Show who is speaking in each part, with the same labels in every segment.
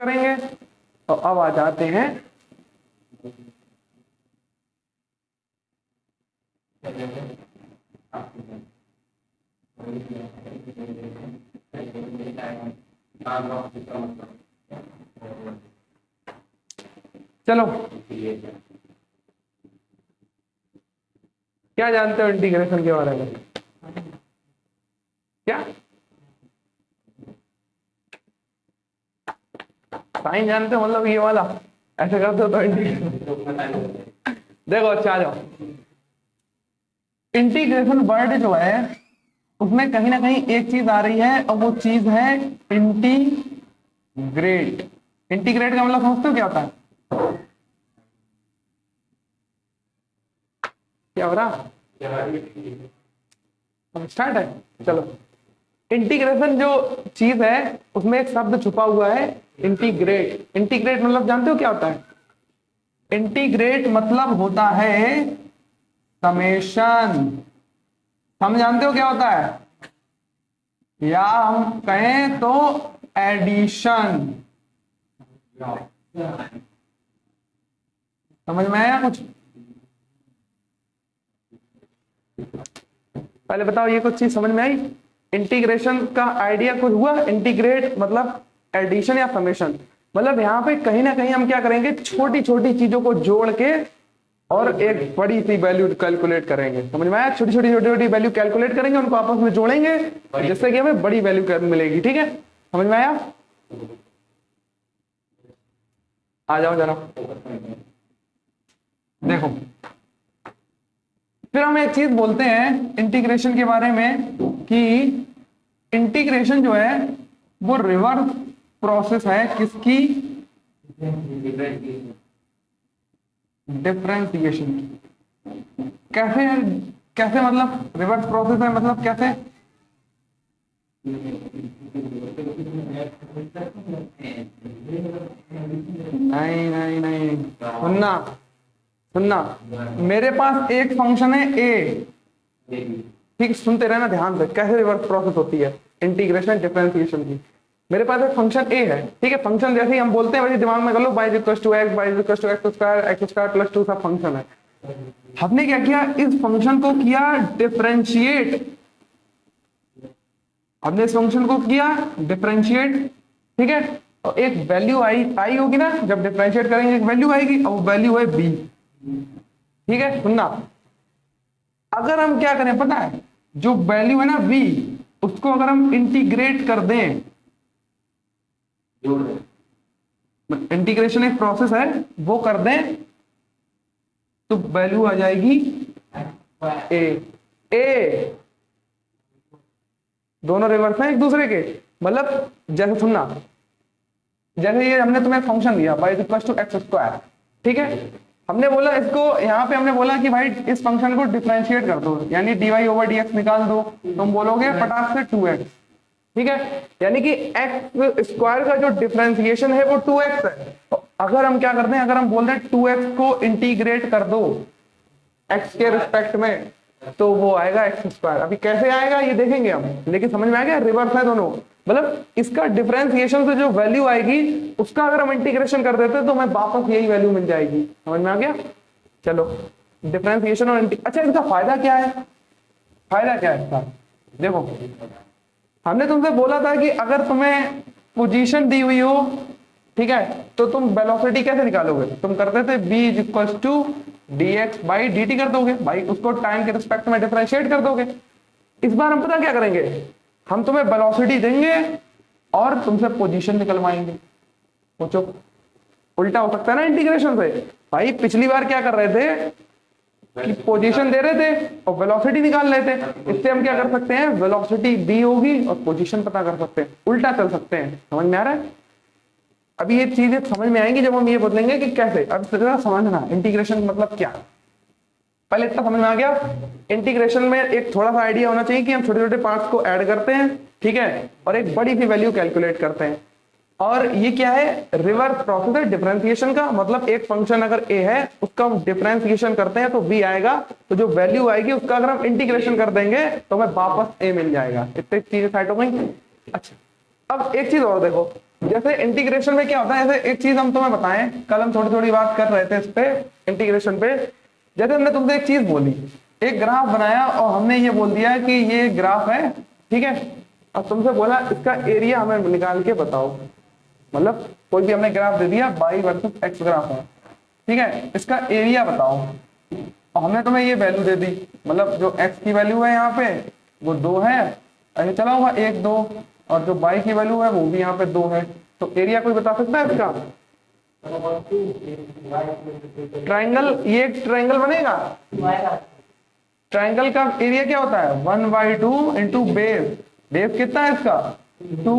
Speaker 1: करेंगे। तो अब आ जाते हैं चलो क्या जानते हो इंटीग्रेशन के बारे में? क्या साइन जानते हो? मतलब ये वाला ऐसे करते हो तो इंटीग्रेशन। देखो अच्छा आ जाओ, इंटीग्रेशन वर्ड जो है उसमें कहीं ना कहीं एक चीज आ रही है और वो चीज है इंटीग्रेट। इंटीग्रेट का मतलब समझते हो क्या होता है? क्या हो रहा? स्टार्ट है, चलो। इंटीग्रेशन जो चीज है उसमें एक शब्द छुपा हुआ है इंटीग्रेट। इंटीग्रेट मतलब जानते हो क्या होता है? इंटीग्रेट मतलब होता है समेशन। हम जानते हो क्या होता है? या हम कहें तो एडिशन। समझ में आया कुछ? पहले बताओ ये कुछ चीज समझ में आई? इंटीग्रेशन का आइडिया कुछ हुआ? इंटीग्रेट मतलब एडिशन या समेशन। मतलब यहाँ पे कहीं ना कहीं हम क्या करेंगे, छोटी छोटी चीजों को जोड़ के और एक बड़ी सी वैल्यू कैलकुलेट करेंगे। समझ में आया? छोटी छोटी वैल्यू कैलकुलेट करेंगे, उनको आपस में जोड़ेंगे जिससे कि हमें बड़ी वैल्यू मिलेगी। ठीक है, समझ में आया? आ जाओ जरा देखो, फिर हम एक चीज बोलते हैं इंटीग्रेशन के बारे में कि इंटीग्रेशन जो है वो रिवर्स प्रोसेस है किसकी? डिफरेंशिएशन की। कैसे? कैसे मतलब रिवर्स प्रोसेस है? मतलब कैसे? नहीं नहीं नहीं, सुनना सुनना, मेरे पास एक फंक्शन है ए, ठीक, सुनते रहना ध्यान से कैसे रिवर्स प्रोसेस होती है इंटीग्रेशन डिफरेंशिएशन की। मेरे पास एक फंक्शन ए है, ठीक है, फंक्शन जैसे ही हम बोलते हैं वैसे दिमाग में कर लो, y = x, y = x square, x square plus 2 सब फंक्शन है। हमने क्या किया, इस फंक्शन को किया डिफरेंशिएट। हमने इस फंक्शन को किया डिफरेंशिएट, ठीक है, और एक वैल्यू आई होगी ना, जब डिफरेंशिएट करेंगे एक वैल्यू आएगी और वैल्यू है b। ठीक है, सुनना, अगर हम क्या करें पता है, जो वैल्यू है ना v, उसको अगर हम इंटीग्रेट कर दें, इंटीग्रेशन एक प्रोसेस है, वो कर दें तो वैल्यू आ जाएगी ए। दोनों रिवर्स हैं एक दूसरे के। मतलब जैसे सुनना, जैसे ये हमने तुम्हें फंक्शन दिया y = x स्क्वायर, ठीक है, हमने बोला इसको, यहाँ पे हमने बोला कि भाई इस फंक्शन को डिफरेंशिएट कर दो, यानी dy/dx निकाल दो, तुम बोलोगे फटाक से 2x, ठीक है, यानी कि x स्क्वायर का जो डिफरेंशिएशन है वो 2x है। तो अगर हम क्या करते हैं, अगर हम बोल रहे हैं 2x को इंटीग्रेट कर दो x के रिस्पेक्ट में, तो वो आएगा x स्क्वायर। अभी कैसे आएगा ये देखेंगे हम, लेकिन समझ में आ गया, रिवर्स है दोनों। मतलब इसका डिफरेंशिएशन से जो वैल्यू आएगी उसका अगर हम इंटीग्रेशन कर देते तो हमें वापस यही वैल्यू मिल जाएगी। समझ में आ गया? चलो, डिफरेंशिएशन और अच्छा, इसका फायदा क्या है? फायदा क्या है इसका? देखो, हमने तुमसे बोला था कि अगर तुम्हें पोजीशन दी हुई हो, ठीक है, तो तुम वेलोसिटी कैसे निकालोगे? तुम करते थे v = dx/dt कर दोगे भाई, उसको टाइम के रिस्पेक्ट में डिफरेंशिएट कर दोगे। इस बार हम पता क्या करेंगे, हम तुम्हें वेलोसिटी देंगे और तुमसे पोजीशन निकलवाएंगे। सोचो, उल्टा हो सकता है ना इंटीग्रेशन से। भाई पिछली बार क्या कर रहे थे कि पोजीशन दे रहे थे और वेलोसिटी निकाल रहे थे, इससे हम क्या कर सकते हैं, वेलोसिटी दी होगी और पोजीशन पता कर सकते हैं, उल्टा चल सकते हैं। समझ में आ रहा है? अभी ये चीजें समझ में आएंगी जब हम ये बदलेंगे कि कैसे। अब जरा समझना इंटीग्रेशन मतलब क्या। पहले इतना समझ में आ गया, इंटीग्रेशन में एक थोड़ा सा आइडिया होना चाहिए कि हम छोटे छोटे पार्ट्स को ऐड करते हैं, ठीक है, और एक बड़ी सी वैल्यू कैलकुलेट करते हैं। और ये क्या है, रिवर्स प्रोसेस है डिफरेंशिएशन का। मतलब एक फंक्शन अगर a है, उसका हम डिफरेंशिएशन करते हैं तो b आएगा, तो जो वैल्यू आएगी उसका अगर हम इंटीग्रेशन कर देंगे तो हमें वापस a मिल जाएगा। इतनी चीजें सेट हो गई। अच्छा, अब एक चीज और देखो, जैसे इंटीग्रेशन में क्या होता है, जैसे एक चीज हम तुम्हें बताएं, कल हम थोड़ी थोड़ी बात कर रहे थे इस पे इंटीग्रेशन पे। जैसे हमने तुमसे एक चीज बोली, एक ग्राफ बनाया और हमने ये बोल दिया कि ये ग्राफ है, ठीक है, और तुमसे बोला इसका एरिया हमें निकाल के बताओ। मतलब कोई भी हमने ग्राफ दे दिया, y वर्सेस x ग्राफ है, ठीक है, इसका एरिया बताओ, और हमने तुम्हें ये वैल्यू दे दी, मतलब जो x की वैल्यू है यहाँ पे वो 2 है, ऐसे चला हुआ 1 2, और जो y की वैल्यू है वो भी यहाँ पे 2 है। तो एरिया कोई बता सकता है इसका? ट्राइंगल, ये एक ट्राइंगल बनेगा, ट्राइंगल का एरिया क्या होता है 1/2 इंटू बेस, बेस कितना है इसका 2,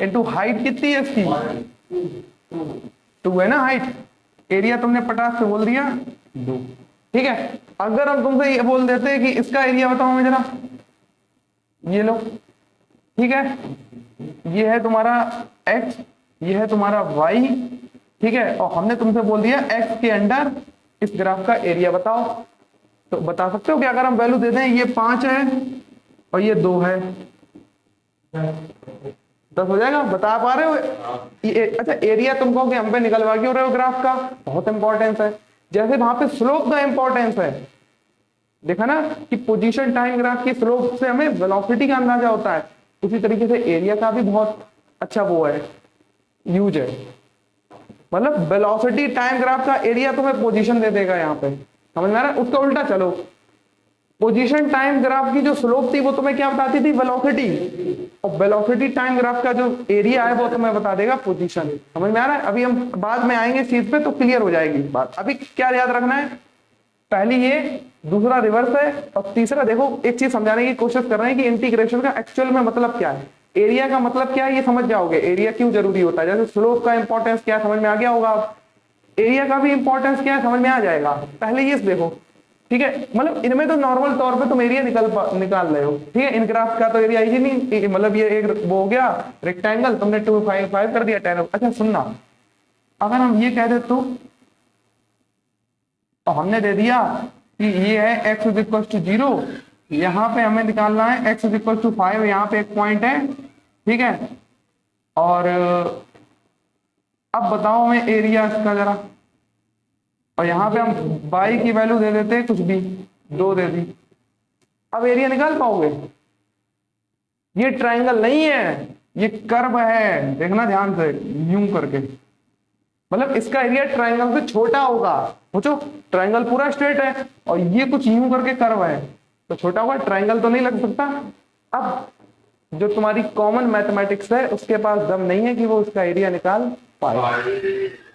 Speaker 1: इंटू हाइट कितनी है इसकी 2 है ना हाइट, एरिया तुमने पटाख से बोल दिया 2, ठीक है। अगर हम तुमसे ये बोल देते कि इसका एरिया बताओ हमें जरा, ये लो, ठीक है, ये है तुम्हारा x, ये है तुम्हारा y, ठीक है, और हमने तुमसे बोल दिया x के अंडर इस ग्राफ का एरिया बताओ। तो बता सकते हो कि अगर हम वैल्यू दे दें ये 5 है और ये 2 है, 10 हो जाएगा, बता पा रहे हो? अच्छा, एरिया तुम कहोगे हम पे निकलवा क्यों रहे हो ग्राफ का, बहुत इंपॉर्टेंस है। जैसे वहां पे स्लोप का इंपॉर्टेंस है, देखा ना कि पोजीशन टाइम ग्राफ की स्लोप से हमें वेलोसिटी का अंदाजा होता है, उसी तरीके से एरिया का भी बहुत अच्छा वो है, यूज है। मतलब वेलोसिटी टाइम ग्राफ का एरिया तुम्हें पोजीशन दे देगा यहाँ पे, समझ में आ रहा है? उसका उल्टा चलो, पोजीशन टाइम ग्राफ की जो स्लोप थी वो तुम्हें क्या बताती थी वेलोसिटी, और वेलोसिटी टाइम ग्राफ का जो एरिया है वो तुम्हें बता देगा पोजीशन। समझ में आ रहा है? अभी हम बाद में आएंगे इस चीज पे तो क्लियर हो जाएगी बात। अभी क्या याद रखना है, पहली ये, दूसरा रिवर्स है, और तीसरा देखो एक चीज समझाने की कोशिश कर रहे हैं कि इंटीग्रेशन का एक्चुअल में मतलब क्या है, एरिया का मतलब क्या है ये समझ जाओगे, एरिया क्यों जरूरी होता है। जैसे स्लोप का इंपॉर्टेंस क्या है समझ में आ गया होगा, एरिया का भी इंपॉर्टेंस क्या है समझ में आ जाएगा। पहले ये देखो, ठीक है, मतलब इनमें तो नॉर्मल तौर पे तुम एरिया निकाल रहे हो, ठीक है, इन ग्राफ का तो एरिया ही नहीं, मतलब ये एक वो हो गया रेक्टेंगल, तुमने 2 5 5 कर दिया 10। अच्छा सुनना, अगर हम ये कह दे तो हमने दे दिया कि ये है x = 0, यहाँ पे हमें निकालना है x = 5, यहाँ पे एक पॉइंट है, ठीक है, और अब बताओ हमें एरिया इसका जरा, और यहाँ पे हम y की वैल्यू दे देते हैं कुछ भी 2 दे दी, अब एरिया निकाल पाओगे? ये ट्राइंगल नहीं है, ये कर्व है, देखना ध्यान से यूं करके, मतलब इसका एरिया ट्राइंगल से छोटा होगा। सोचो ट्राइंगल पूरा स्ट्रेट है और ये कुछ यूं करके कर्व है तो छोटा होगा, ट्राइंगल तो नहीं लग सकता। अब जो तुम्हारी कॉमन मैथमेटिक्स है उसके पास दम नहीं है कि वो उसका एरिया निकाल पाए,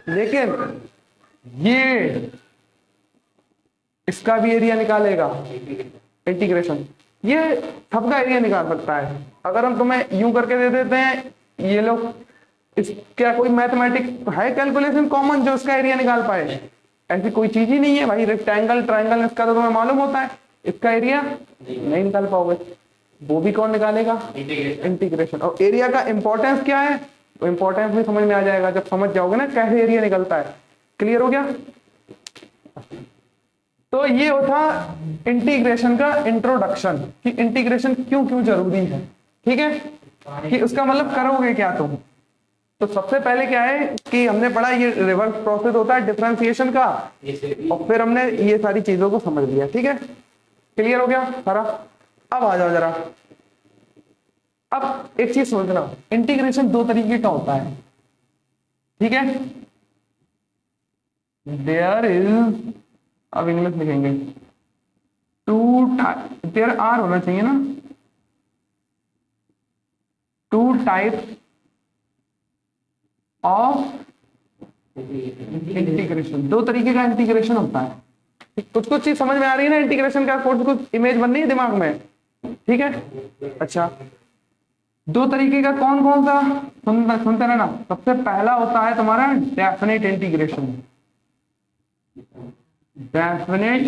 Speaker 1: लेकिन ये इसका भी एरिया निकालेगा इंटीग्रेशन, ये सबका एरिया निकाल सकता है। अगर हम तुम्हें यूं करके दे देते हैं, ये लोग इस क्या कोई मैथमेटिक्स है कैलकुलेशन कॉमन जो इसका एरिया निकाल पाए? ऐसी कोई चीज ही नहीं है भाई। रेक्टेंगल ट्राइंगल इसका तो तुम्हें मालूम होता है, इसका एरिया नहीं निकाल पाओगे, वो भी कौन निकालेगा? इंटीग्रेशन। और एरिया का इंपॉर्टेंस क्या है, वो इंपॉर्टेंस भी समझ में आ जाएगा जब समझ जाओगे ना कैसे एरिया निकलता है। क्लियर हो गया? तो ये होता इंटीग्रेशन का इंट्रोडक्शन कि इंटीग्रेशन क्यों क्यों जरूरी है, ठीक है, कि उसका मतलब करोगे क्या तुम। तो सबसे पहले क्या है कि हमने पढ़ा ये रिवर्स प्रोसेस होता है डिफरेंशिएशन का, और फिर हमने ये सारी चीजों को समझ लिया, ठीक है, क्लियर हो गया सारा। अब आ जाओ जरा, अब एक चीज समझना, इंटीग्रेशन 2 तरीके का होता है, ठीक है, देयर इज, अब इंग्लिश लिखेंगे, देयर आर होना चाहिए ना, 2 टाइप्स ऑफ इंटीग्रेशन। 2 तरीके का इंटीग्रेशन होता है। कुछ कुछ चीज समझ में आ रही है ना इंटीग्रेशन का, कुछ कुछ इमेज बन रही है दिमाग में, ठीक है। अच्छा 2 तरीके का कौन कौन सा, सुनते रहना। सबसे पहला होता है तुम्हारा डेफिनेट इंटीग्रेशन, डेफिनेट,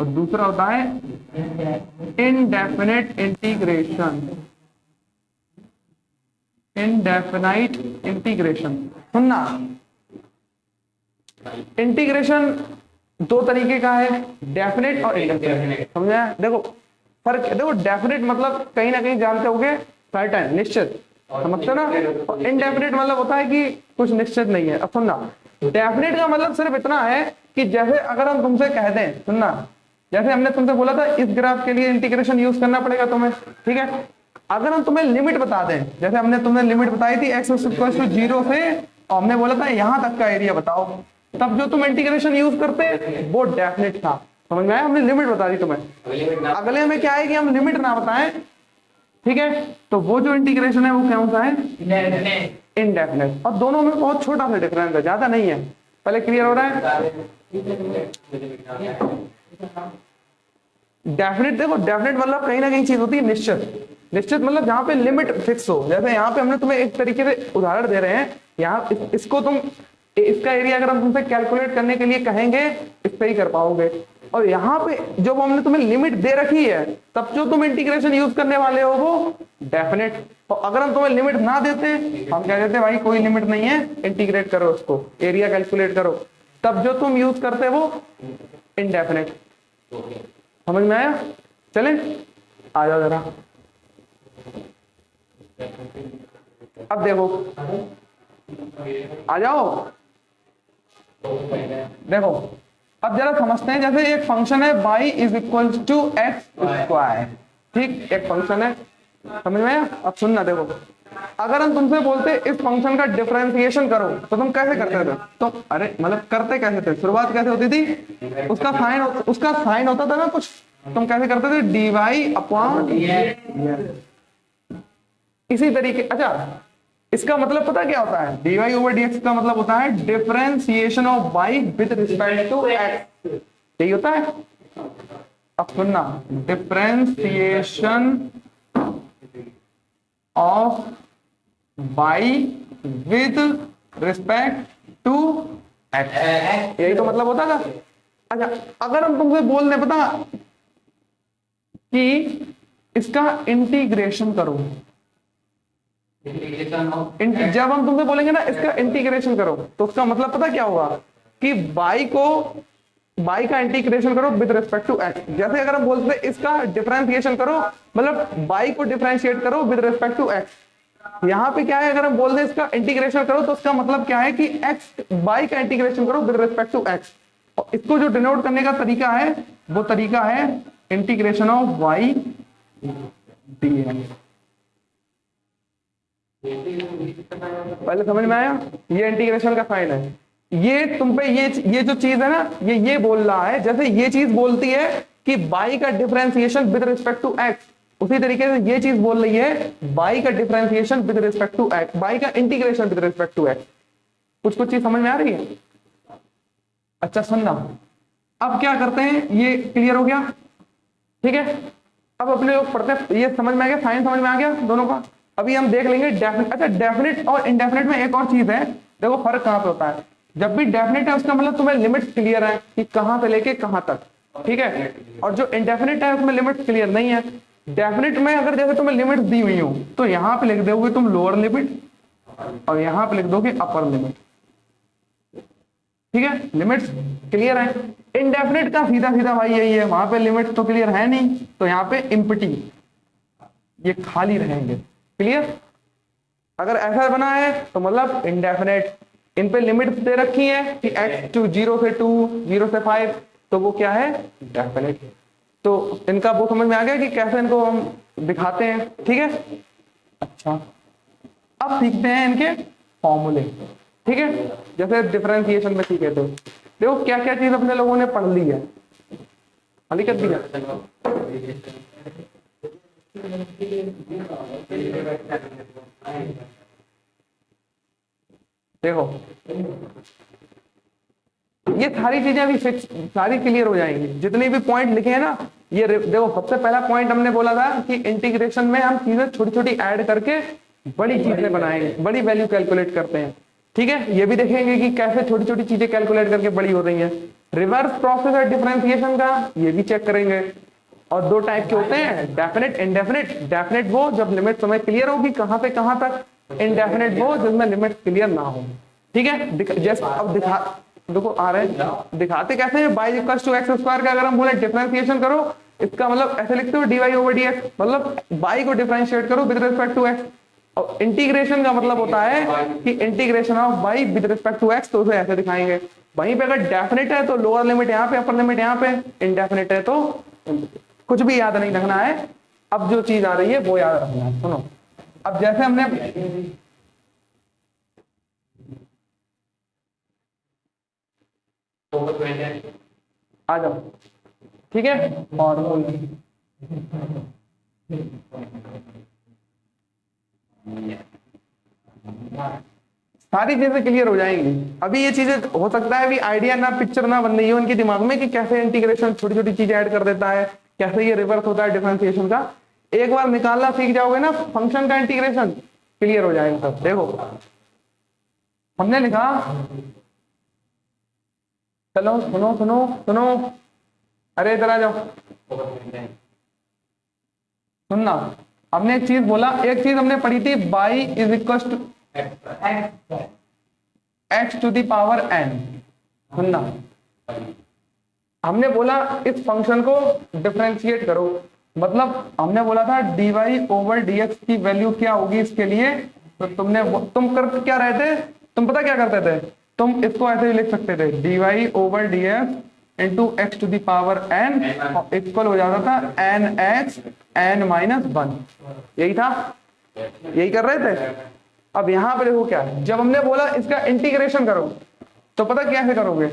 Speaker 1: और दूसरा होता है इनडेफिनेट इंटीग्रेशन, इनडेफिनाइट इंटीग्रेशन। सुनना, इंटीग्रेशन 2 तरीके का है, डेफिनेट और इनडेफिनेट, समझा? देखो फर्क, देखो डेफिनेट मतलब कहीं ना कहीं जानते होगे सर्टेन, निश्चित, समझते हो ना। इनडेफिनेट मतलब होता है कि कुछ निश्चित नहीं है। अब सुनना, डेफिनेट का मतलब सिर्फ इतना है कि जैसे अगर हम तुमसे कह दें, सुनना, जैसे हमने तुमसे बोला था इस ग्राफ के लिए इंटीग्रेशन यूज करना पड़ेगा तुम्हें, ठीक है। अगर हम तुम्हें लिमिट बता दें, जैसे हमने तुम्हें लिमिट बताई थी x = 0 से, और हमने बोला था यहां तक का एरिया बताओ, तब जो तुम इंटीग्रेशन यूज करते वो डेफिनेट था। समझ में आया? हमने लिमिट बता दी तुम्हें। अगले में क्या है कि हम लिमिट ना बताएं, ठीक है, तो वो जो इंटीग्रेशन है वो कौन सा है? इनडेफिनेट। और दोनों में बहुत छोटा सा डिफरेंस है, ज्यादा नहीं है। पहले क्लियर हो रहा है? डेफिनेट, देखो डेफिनेट मतलब कहीं ना कहीं चीज होती है निश्चित। निश्चित मतलब जहां पे लिमिट फिक्स हो। जैसे यहाँ पे हमने तुम्हें एक तरीके से उदाहरण दे रहे हैं, यहाँ इसको तुम, इसका एरिया अगर हम तुमसे कैलकुलेट करने के लिए कहेंगे इस पे ही कर पाओगे। और यहाँ पे जो हमने तुम्हें लिमिट दे रखी है, तब जो तुम इंटीग्रेशन यूज करने वाले हो वो डेफिनेट। और अगर हम तुम्हें लिमिट ना देते, हम क्या कहते भाई कोई लिमिट नहीं है, इंटीग्रेट करो उसको, एरिया कैलकुलेट करो, तब जो तुम यूज करते वो इनडेफिनेट। समझ में आया? चले आ जाओ जरा। अब देखो, आ जाओ, देखो अब जरा समझते हैं। जैसे एक फंक्शन है y = x², ठीक, एक फंक्शन है, समझ में आया? अब सुनना, देखो अगर हम तुमसे बोलते इस फंक्शन का डिफरेंशिएशन करो, तो तुम कैसे करते थे? तो अरे मतलब करते कैसे थे, शुरुआत कैसे होती थी? उसका साइन होता था ना कुछ, तुम कैसे करते थे? dy/dx। इसी तरीके, अच्छा इसका मतलब पता क्या होता है? dy/dx का मतलब होता है differentiation of y with respect to x। यही होता है। अब सुनना, differentiation of y with respect to x, यही तो मतलब होता था। अच्छा अगर हम तुमसे बोल दें पता कि इसका इंटीग्रेशन करो, जब हम तुमसे बोलेंगे ना इसका इंटीग्रेशन करो, तो उसका मतलब पता क्या होगा कि y का इंटीग्रेशन करो विद रिस्पेक्ट टू x। जैसे अगर हम बोलते हैं इसका डिफरेंशिएशन करो, मतलब y को डिफरेंशिएट करो विद रिस्पेक्ट टू x। यहाँ पे क्या है, अगर हम बोल दें इसका इंटीग्रेशन करो, तो उसका मतलब क्या है कि y का इंटीग्रेशन करो विद रिस्पेक्ट टू x। और इसको जो डिनोट करने का तरीका है वो तरीका है इंटीग्रेशन ऑफ y dx। पहले समझ में आया? ये इंटीग्रेशन का साइन है। ये तुम पे ये जो चीज है ना, ये बोल रहा है, जैसे ये चीज बोलती है कि y का differentiation with respect to x, उसी तरीके से ये चीज बोल रही है y का differentiation with respect to x, y का integration with respect to x। कुछ चीज समझ में आ रही है? अच्छा सुनना, अब क्या करते हैं, ये क्लियर हो गया, ठीक है। अब अपने लोग पढ़ते हैं, ये समझ में आ गया, साइन समझ में आ गया दोनों का। अभी हम देख लेंगे डेफिनेट। अच्छा डेफिनेट और इनडेफिनेट में एक और चीज है, देखो फर्क कहां पे होता है। जब भी डेफिनेट है उसका मतलब तुम्हें लिमिट क्लियर है कि कहां से लेके कहां तक, ठीक है। और जो इनडेफिनेट है उसमें लिमिट क्लियर नहीं है। डेफिनेट में अगर जैसे तुम्हें लिमिट दी हुई हो, तो यहाँ पे लिख दोगे तुम लोअर लिमिट और यहाँ पे लिख दोगे अपर लिमिट, ठीक है। लिमिट्स क्लियर है। इनडेफिनेट का सीधा सीधा भाई यही है, वहां पे लिमिट तो क्लियर है नहीं, तो यहाँ पे इम्पटी, ये खाली रहेंगे। क्लियर? अगर ऐसा बना है तो मतलब इनडेफिनेट। इन पे लिमिट दे रखी है कि x to 0 से 2, 0 से 5, तो वो क्या है? डेफिनेट। तो इनका वो समझ में आ गया कि कैसे इनको हम दिखाते हैं, ठीक है। अच्छा अब सीखते हैं इनके फॉर्मूले, ठीक है। जैसे डिफरेंशिएशन में सीखे थे, देखो क्या क्या चीज अपने लोगों ने पढ़ ली है, खाली कर दिया। देखो ये सारी चीजें अभी फिक्स, सारी क्लियर हो जाएंगी, जितने भी पॉइंट लिखे हैं ना। ये देखो सबसे पहला पॉइंट हमने बोला था कि इंटीग्रेशन में हम चीजें छोटी छोटी ऐड करके बड़ी चीजें बनाएंगे, बड़ी वैल्यू कैलकुलेट करते हैं, ठीक है। ये भी देखेंगे कि कैसे छोटी छोटी चीजें कैलकुलेट करके बड़ी हो रही है। रिवर्स प्रोसेस है डिफरेंशिएशन का, ये भी चेक करेंगे। और दो टाइप के होते हैं, डेफिनेट, इनडेफिनेट। डेफिनेट वो जब लिमिट तुम्हें क्लियर होगी कहां से कहां तक, इनडेफिनेट वो जिसमें लिमिट क्लियर ना हो, ठीक है। जैसे अब देखो आ रहे हैं, दिखाते कैसे हैं। y = x² का अगर हम बोले डिफरेंशिएशन करो, इसका मतलब ऐसे लिखते हो dy/dx, मतलब y को डिफरेंशिएट करो विद रिस्पेक्ट टू x। और इंटीग्रेशन का मतलब होता है कि integration of y with respect to x, तो उसे ऐसे दिखाएंगे। वहीं पे अगर डेफिनेट है तो लोअर लिमिट यहाँ पे, अपर लिमिट यहाँ पे, इनडेफिनेट है तो कुछ भी याद नहीं रखना है। अब जो चीज आ रही है वो याद रखना है। सुनो, अब जैसे हमने आ जाओ, ठीक है, फॉर्मूला सारी चीजें क्लियर हो जाएंगी। अभी ये चीजें हो सकता है अभी आइडिया ना, पिक्चर ना बन रही हो उनके दिमाग में कि कैसे इंटीग्रेशन छोटी छोटी चीजें ऐड कर देता है, कैसे ये रिवर्स होता है डिफरेंशिएशन का। एक बार निकालना सीख जाओगे ना फंक्शन का इंटीग्रेशन, क्लियर हो जाएगा सब। देखो हमने लिखा, चलो सुनो सुनो सुनो, अरे इधर आ जाओ, सुनना। हमने एक चीज बोला, एक चीज हमने पढ़ी थी, y is equal to x to the power n। सुनना, हमने बोला इस फंक्शन को डिफरेंशिएट करो, मतलब हमने बोला था dy ओवर dx की वैल्यू क्या होगी इसके लिए। तो तुम कर क्या रहे थे, तुम पता क्या करते थे, तुम इसको ऐसे भी लिख सकते थे dy over dx into x to the power n, equal हो जाता था nx n माइनस 1। यही था, यही कर रहे थे। अब यहां पे देखो क्या है, जब हमने बोला इसका इंटीग्रेशन करो तो पता कैसे करोगे,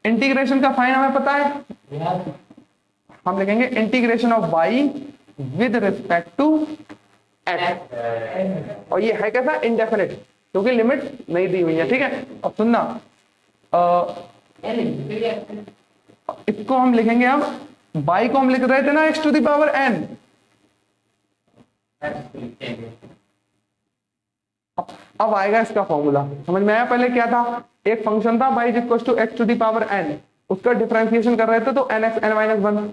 Speaker 1: इंटीग्रेशन का साइन हमें पता है, हम लिखेंगे integration of y with respect to x, और ये है कैसा, इंडेफिनिट, क्योंकि लिमिट नहीं दी हुई है। ठीक है, अब सुनना, इसको हम लिखेंगे, अब y को हम लिख रहे थे ना x to the power n, अब आएगा इसका फॉर्मूला, समझ में आया। पहले क्या था, एक फंक्शन था y equal to x to the power n, उसका डिफरेंशिएशन कर रहे थे तो nx n माइनस 1।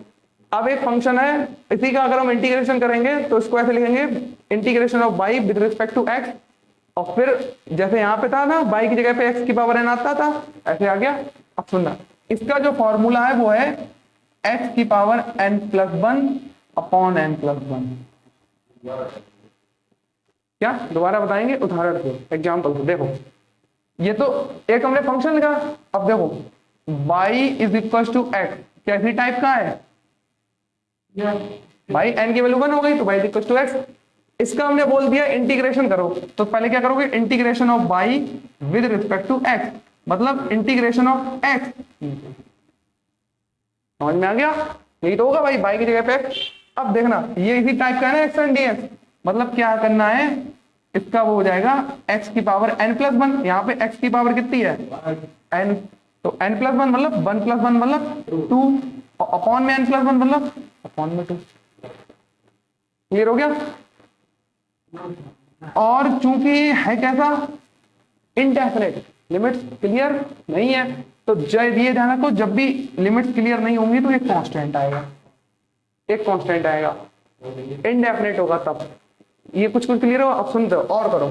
Speaker 1: अब एक फंक्शन है, इसी का अगर हम इंटीग्रेशन करेंगे तो इसको ऐसे लिखेंगे integration of y with respect to x, और फिर जैसे यहाँ पे था ना y की जगह पे x की पावर n आता था, ऐसे आ गया। अब सुनना, इसका जो फॉर्मूला है वो है x की power n plus 1 upon n plus 1। क्या दोबारा बताएंगे उदाहरण से, एग्जाम्पल से। देखो ये तो एक हमने फंक्शन लिखा, अब देखो y is equal to x कैसी टाइप का है, भाई n की वैल्यू 1 हो गई तो y is equal to x। इसका हमने बोल दिया इंटीग्रेशन करो, तो पहले क्या करोगे, integration of y with respect to x, मतलब इंटीग्रेशन ऑफ x। समझ में आ गया, यही तो होगा भाई, y की जगह पे x। अब देखना ये इसी टाइप का है ना x एंड dx, मतलब क्या करना है, इसका वो हो जाएगा x की पावर n प्लस 1, यहाँ पे x की पावर कितनी है n, तो n प्लस 1 मतलब 1 प्लस 1 मतलब 2, और अपॉन में n प्लस 1 मतलब अपॉन में 2। क्लियर हो गया। और चूंकि है कैसा, इनडेफिनेट, लिमिट्स क्लियर नहीं है, तो ये ध्यान रखो जब भी लिमिट्स क्लियर नहीं होंगी तो एक कांस्टेंट आएगा, एक कांस्टेंट आएगा, इनडेफिनेट होगा तब। ये कुछ क्लियर हो। अब सुनते हो और करो,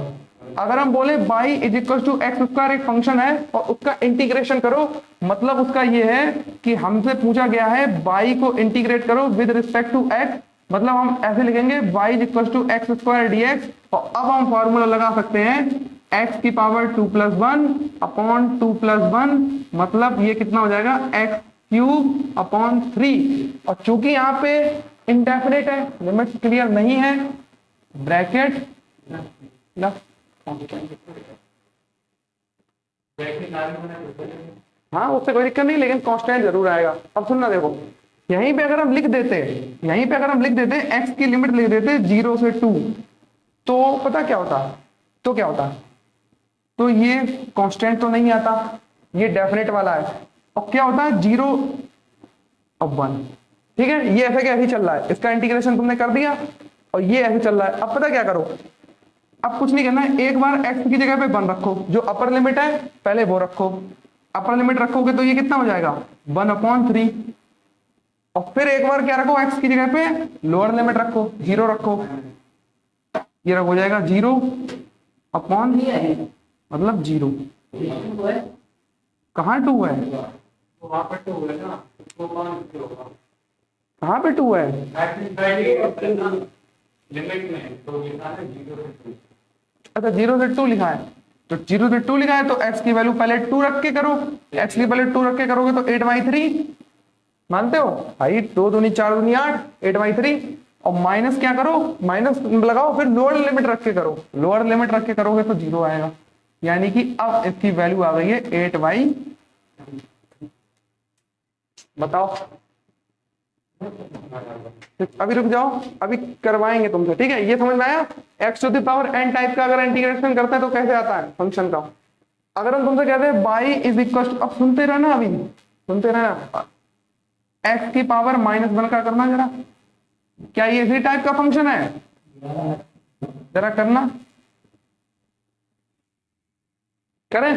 Speaker 1: अगर हम बोले y is equal to x square एक फंक्शन है और उसका इंटीग्रेशन करो, मतलब उसका ये है कि हमसे पूछा गया है y को इंटीग्रेट करो विद रिस्पेक्ट टू x, मतलब हम ऐसे लिखेंगे y is equal to x square dx, और अब हम फॉर्मूला लगा सकते हैं x की पावर 2 प्लस 1 अपॉन 2 प्लस 1, मतलब ये कितना हो जाएगा x क्यूब अपॉन 3। और चूंकि यहाँ पे इंडेफिनिट है, लिमिट क्लियर नहीं है, ब्रैकेट ना, हाँ उससे कोई दिक्कत नहीं, लेकिन कांस्टेंट जरूर आएगा। अब सुनना, देखो यहीं पे अगर हम लिख देते, यहीं पे अगर हम लिख देते x की लिमिट लिख देते 0 से 2, तो पता क्या होता, तो क्या होता, तो ये कांस्टेंट तो नहीं आता, ये डेफिनेट वाला है, और क्या होता है 0 और 1। ठीक है, ये ऐसे क्या ऐसे चल रहा है, इसका इंटीग्रेशन तुमने कर दिया और ये ऐसे चल रहा है। अब पता क्या करो, अब कुछ नहीं करना है, एक बार x की जगह पे 1 रखो, जो अपर लिमिट है पहले वो रखो, अपर लिमिट रखोगे तो ये कितना हो जाएगा 1/3, और फिर एक बार क्या रखो, x की जगह पे लोअर लिमिट रखो, 0 रखो, ये हो जाएगा 0/3 मतलब 0। कहाँ 2 है, कहाँ पे 2 है,
Speaker 2: लिमिट में तो
Speaker 1: अच्छा 0 से 2 लिखा है, तो 0 से 2 लिखा है तो x की वैल्यू पहले 2 रख के करो, x की पहले 2 रख के करोगे तो 8/3 मानते हो भाई, 2 दूनी 4 दूनी 8, 8/3 और माइनस क्या करो, माइनस लगाओ, फिर लोअर लिमिट रख के करो, लोअर लिमिट रख के करोगे तो 0 आएगा, यानी कि अब इसकी वैल्यू आ गई है 8/, बताओ अभी रुक जाओ, अभी करवाएंगे तुमसे, ठीक है। ये समझ में आया, x to the power n type का अगर इंटीग्रेशन करते हैं तो कैसे आता है फंक्शन का। अगर हम तुमसे कहते हैं y इज इक्वल टू, अब सुनते रहना, अभी सुनते रहना, x की पावर -1 का करना जरा, क्या ये इसी टाइप का फंक्शन है, जरा करना, करें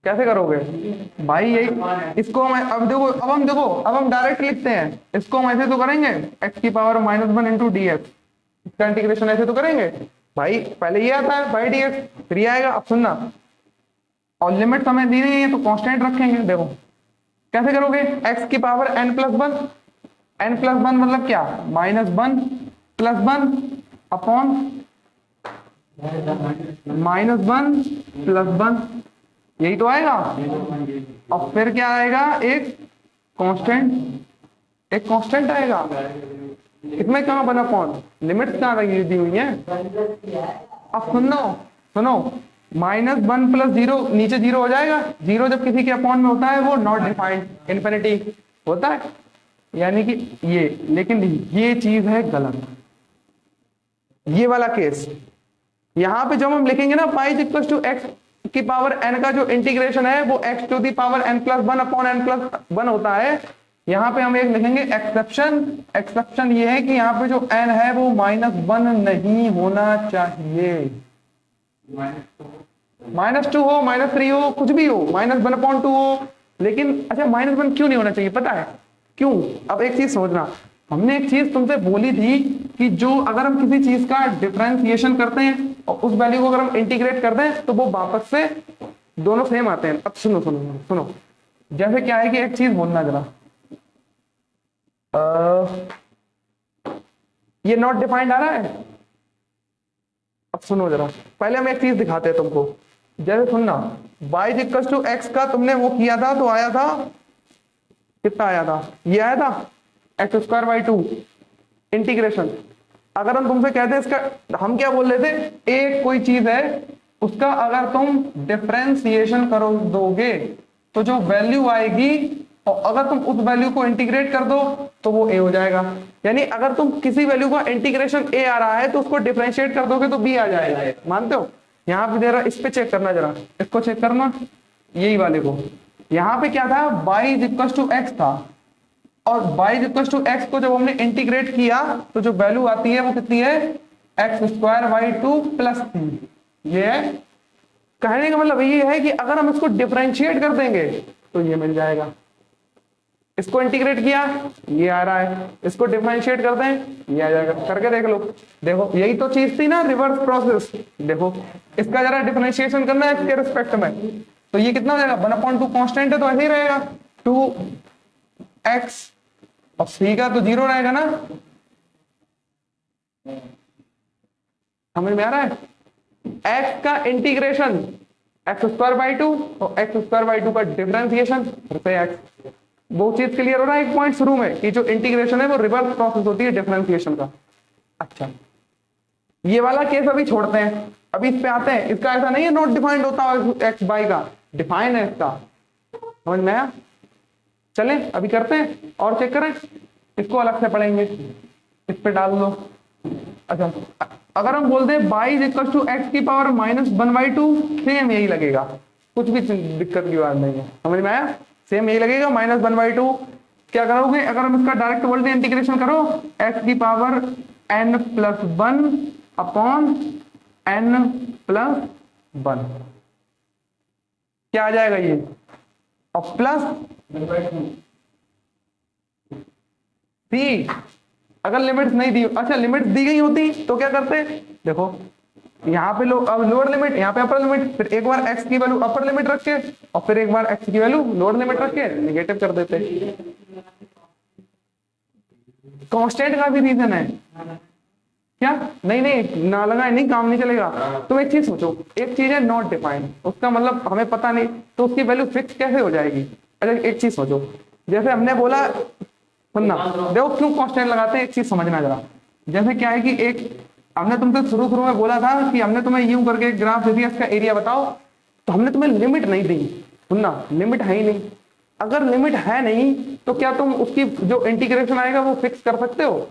Speaker 1: कैसे करोगे भाई, यही इसको हम अब देखो, अब हम डायरेक्ट लिखते हैं, इसको हम ऐसे तो करेंगे x की पावर -1 इंटू डी एक्स, इसका इंटीग्रेशन ऐसे तो करेंगे भाई, पहले ये आता है बाई डी एक्स, फिर ये आएगा। अब सुनना, और लिमिट हमें दी नहीं है तो कांस्टेंट रखेंगे, देखो कैसे करोगे, x की पावर n+1, n+1 मतलब क्या, -1+1 अपॉन -1+1, यही तो आएगा। और फिर क्या आएगा, एक कांस्टेंट आएगा, इसमें कहां बना अपॉन, लिमिट्स कहां लगी दी हुई है। अब सुनो -1 + 0 नीचे 0 हो जाएगा, 0 जब किसी के अपॉन में होता है वो नॉट डिफाइंड, इन्फिनिटी होता है, यानी कि ये, लेकिन ये चीज है गलत, ये वाला केस। यहां पे जब हम लिखेंगे ना y = x की पावर n का जो इंटीग्रेशन है वो x to the power n+1 upon n+1 होता है, यहां पे हम एक लिखेंगे एक्सेप्शन ये है कि यहाँ पे जो n है वो -1 नहीं होना चाहिए, -2 हो, -3 हो, कुछ भी हो, -1/2 हो, लेकिन अच्छा -1 क्यों नहीं होना चाहिए पता है क्यों। अब एक चीज समझना, हमने एक चीज तुमसे बोली थी कि जो अगर हम किसी चीज का डिफरेंशिएशन करते हैं और उस वैल्यू को अगर हम इंटीग्रेट करते हैं तो वो वापस से दोनों सेम आते हैं। अब सुनो, जैसे क्या है कि एक चीज बोलना जरा, ये नॉट डिफाइंड आ रहा है, अब सुनो जरा, पहले हम एक चीज दिखाते हैं तुमको, जैसे सुनना, y = x का तुमने वो किया था तो आया था, कितना आया था, ये आया था x² इंटीग्रेशन। अगर हम तुमसे कहते हैं इसका, हम क्या बोल रहे थे, एक कोई चीज है उसका अगर तुम डिफरेंशिएशन करो दोगे तो जो वैल्यू आएगी, और अगर तुम उस वैल्यू को इंटीग्रेट कर दो तो वो a हो जाएगा, यानी अगर तुम किसी वैल्यू का इंटीग्रेशन a आ रहा है तो उसको डिफरेंशिएट कर दोगे तो b आ जाएगा, मानते हो। यहाँ पे जरा इस पे चेक करना, जरा इसको चेक करना, यही वाले को, यहाँ पे क्या था, y = x था, और y = x को जब हमने इंटीग्रेट किया तो जो वैल्यू आती है वो कितनी है, x² + 3। ये है कहने का मतलब, ये है कि अगर हम इसको डिफरेंशिएट कर देंगे तो ये मिल जाएगा, इसको इंटीग्रेट किया ये आ रहा है, इसको डिफरेंशिएट कर दें ये आ जाएगा, करके देख लो, देखो यही तो चीज थी ना, रिवर्स प्रोसेस। देखो इसका जरा डिफरेंशिएशन करना है इसके रिस्पेक्ट में, तो ये कितना हो जाएगा, 1/2 कांस्टेंट है तो ऐसे ही रहेगा, 2x और c का तो 0 रहेगा ना, समझ में आ रहा है। x का इंटीग्रेशन x²/2 और x² का डिफरेंशिएशन फिर से x, वो चीज क्लियर हो रहा है एक पॉइंट शुरू में कि जो इंटीग्रेशन है वो रिवर्स प्रोसेस होती है डिफरेंशिएशन का। अच्छा ये वाला केस अभी छोड़ते हैं, अभी इस पे आते हैं, इसका ऐसा नहीं है नॉट डिफाइंड होता x y का, डिफाइन है इसका, समझ में आया। चलें अभी करते हैं और चेक करें, इसको अलग से पढ़ेंगे, इस पे डाल दो। अच्छा अगर हम बोलते हैं y = x की पावर -1/2, सेम यही लगेगा, कुछ भी दिक्कत की बात नहीं है, समझ में आया, सेम यही लगेगा -1/2। क्या करोगे, अगर हम इसका डायरेक्ट वोल्टेज इंटीग्रेशन करो, x की पावर n+1 अपॉन n+1 क्या आ जाएगा ये, और प्लस c, अगर लिमिट्स नहीं दी, अच्छा लिमिट्स दी गई होती तो क्या करते, देखो यहाँ पे अब लोअर लिमिट, यहाँ पे अपर लिमिट, फिर एक बार x की वैल्यू अपर लिमिट रख के और फिर एक बार x की वैल्यू लोअर लिमिट रख के नेगेटिव कर देते। कांस्टेंट का भी रीजन है, क्या नहीं नहीं ना लगाए नहीं काम नहीं चलेगा। तो एक चीज सोचो, एक चीज है नॉट डिफाइंड, उसका मतलब हमें पता नहीं, तो उसकी वैल्यू फिक्स कैसे हो जाएगी। अच्छा एक चीज सोचो, जैसे हमने बोला सुनना, देखो क्यों कांस्टेंट लगाते हैं, एक चीज समझना जरा। जैसे क्या है कि एक हमने तुमसे शुरू शुरू में बोला था कि हमने तुम्हें यूं करके एक ग्राफ दे दिया, इसका एरिया बताओ, तो हमने तुम्हें लिमिट नहीं दी। सुनना, लिमिट है ही नहीं। अगर लिमिट है नहीं तो क्या तुम उसकी जो इंटीग्रेशन आएगा वो फिक्स कर सकते हो?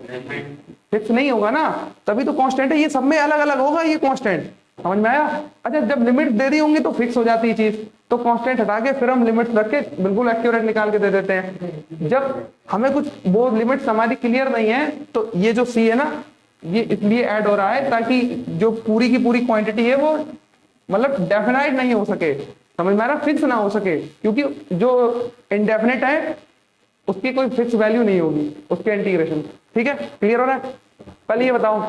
Speaker 1: फिक्स नहीं होगा ना, तभी तो कांस्टेंट है। ये सब में अलग अलग होगा ये कांस्टेंट, समझ में आया? अच्छा जब लिमिट दे दी होंगी तो फिक्स हो जाती है चीज, तो कांस्टेंट हटा के फिर हम लिमिट रख के बिल्कुल एक्यूरेट निकाल के दे देते हैं। जब हमें कुछ वो लिमिट्स हमारी क्लियर नहीं है तो ये जो सी है ना, ये इसलिए ऐड हो रहा है ताकि जो पूरी की पूरी क्वांटिटी है वो मतलब डेफिनाइट नहीं हो सके, समझ में आ रहा? फिक्स ना हो सके, क्योंकि जो इनडेफिनेट है उसकी कोई फिक्स वैल्यू नहीं होगी उसके इंटीग्रेशन। ठीक है, क्लियर हो रहा है? पहले ये बताओ,